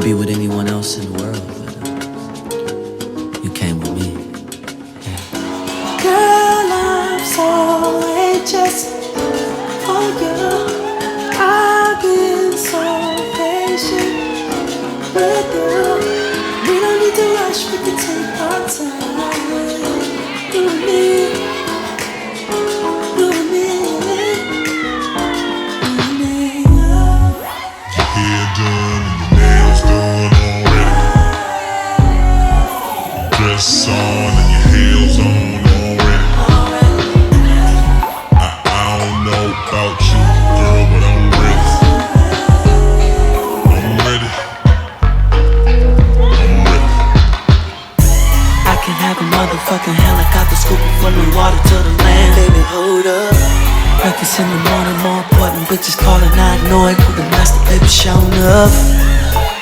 be with anyone else in the world, but you came with me. Girl, I'm so anxious for you. I've been so patient with you. We don't need to rush, we can take our time. You and me, you and me, you and me. Your hair done and your nails done already. Dress on and your heels on already. I don't know about you, girl, but I'm ready. I'm ready. I'm ready. I can have a motherfucking helicopter scooping from the water to the land. Baby, hold up. Breakfast in the morning, more important bitches calling, not knowing who the master, baby, showing up.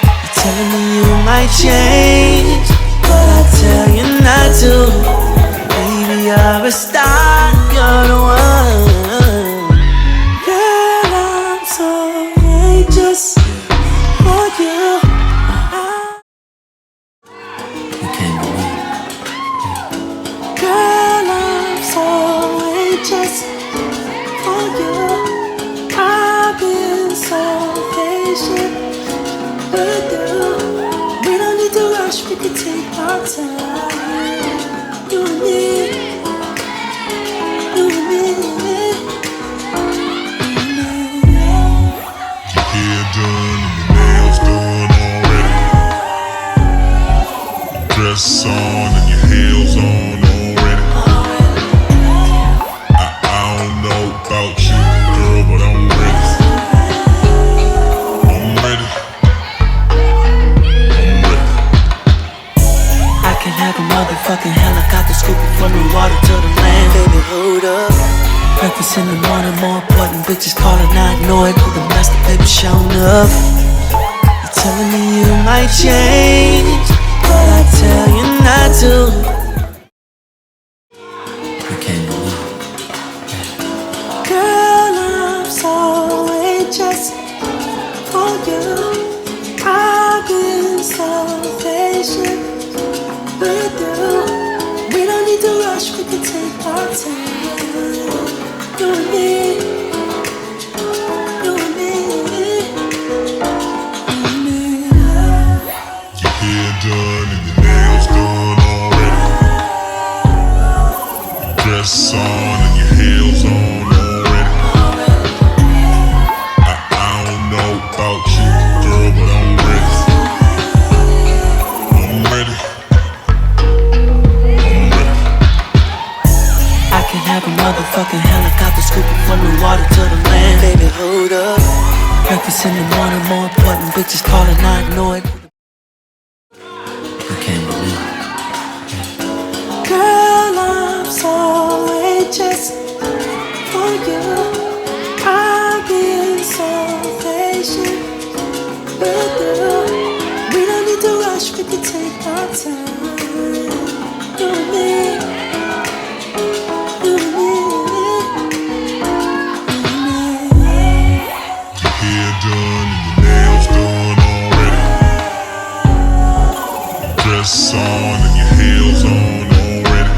You're telling me you might change, but I tell you not to. Baby, you're a star, you're the one. Girl, I'm so anxious for you. You came with me. Girl, I'm so anxious for you. I've been so patient with you. We don't need to rush, we can take our time. You and me, you and me, you and me. Your hair done and your nails done already. Dress on and your heels on already. I don't know about you, girl, but I'm ready. I'm ready. I'm ready. I can have a motherfucking helicopter scooping from the water to the land. Baby, hold up. Breakfast in the morning, more important bitches calling, not knowing who the master, baby, showing up. You're telling me you might change, but I tell you not to. You came with me. Girl, I'm so anxious for you. I've been so patient with you. We don't need to rush, we can take our time. You and me, you and me, you and me. Your hair done and your nails done already. Dress on and your heels on already. I don't know about you, girl, but I'm ready. I'm ready. I'm ready. I can have a motherfucking helicopter scooping from the water to the land. Baby, hold up. Breakfast in the morning, more important bitches calling, not knowing. You came with me. Girl, I'm so anxious for you. I've been so patient with you. We don't need to rush, we can take our time. You and me, you and me, you and me. Your hair done and your nails done already. Dress on and your heels on already.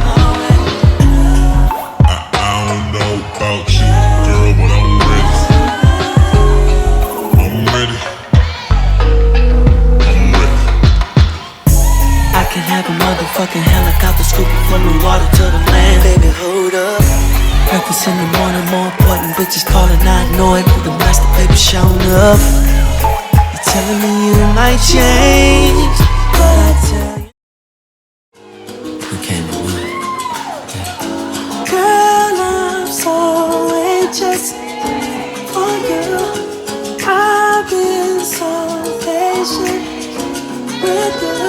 I don't know about you, girl, but I'm ready. I'm ready. I'm ready. I can have a motherfucking helicopter scooping from the water to the land. Baby, hold up. Breakfast in the morning, more important bitches calling, not knowing who the master, baby, showing up. You're telling me you might change, but I tell you. You came with me. Girl, I'm so anxious for you. I've been so patient with you.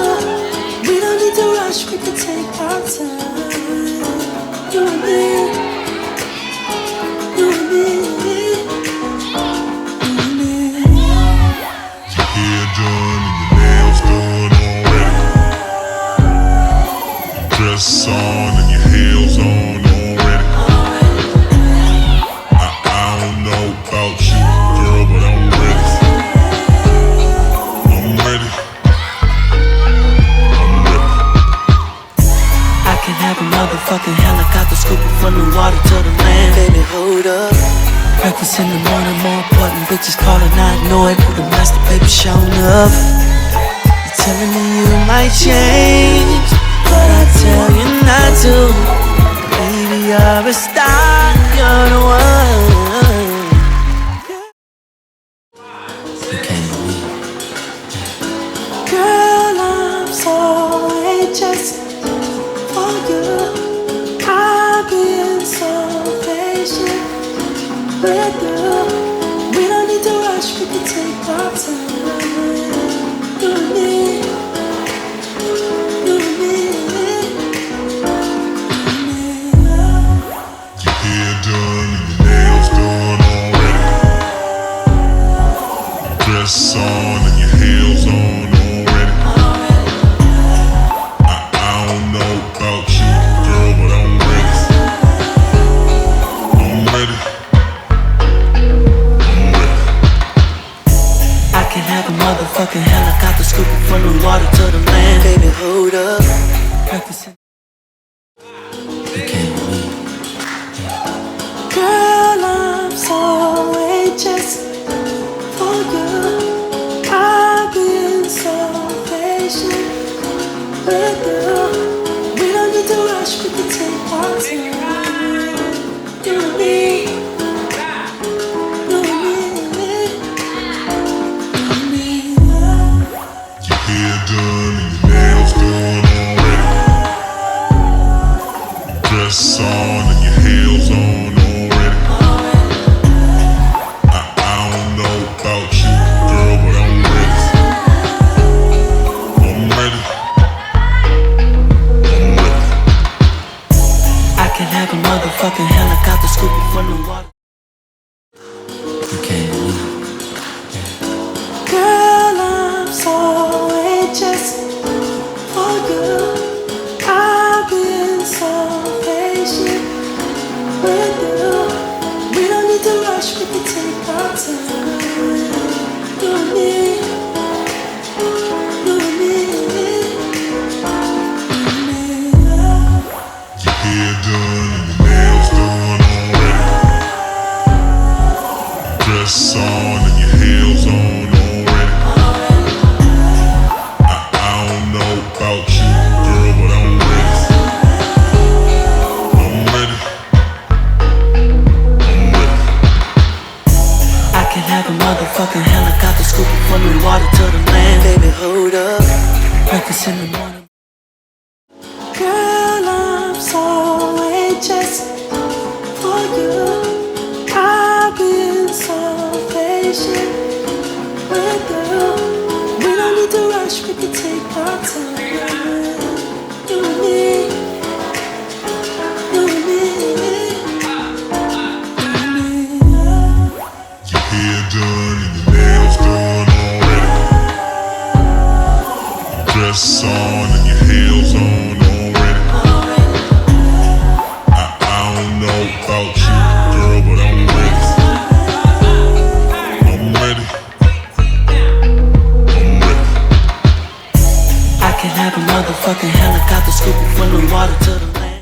We don't need to rush, we can take our time. You and me, you and me, you and me. Your hair done and your nails done already. Dress on and your heels on already. I don't know about you, girl, but I'm ready. I'm ready. calling, I know it. With the master, baby, showing up. You're telling me you might change, but I tell you not to. Baby, you're a star, you're the one. You came with me. Girl, I'm so anxious for you. I've been so patient with you. We don't need to rush, we can take our time. You and me, you and me. Your hair done and your nails done already. Your dress on and your heels on already. I don't know about you, girl, but I'm ready. I'm ready. I'm ready. I can have a motherfucking helicopter scooping from the water to the land. Baby, hold up. Practicing. You came with me. Girl, I'm so anxious for you. I've been so patient with you. We don't need to rush, we can take our time. You and me, you and me, Your hair done and your nails done already. Your dress on and your heels on already. I don't know about you, girl, but I'm ready. I'm ready. I'm ready. I can have a motherfucking helicopter scooping from the water. You came with me. Girl, I'm so anxious for you. I've been so patient with you. We don't need to rush, we can take our time. You and me, you and me. Your hair done and your nails done already. Your dress on and your heels on already. I don't know about you, girl, but I'm ready. I'm ready. I'm ready. I can have a motherfucking helicopter scooping from the water to the land. Baby, hold up. Breakfast in the morning. Girl, I'm so anxious for you. I've been so patient with you. We don't need to rush, we can take our time.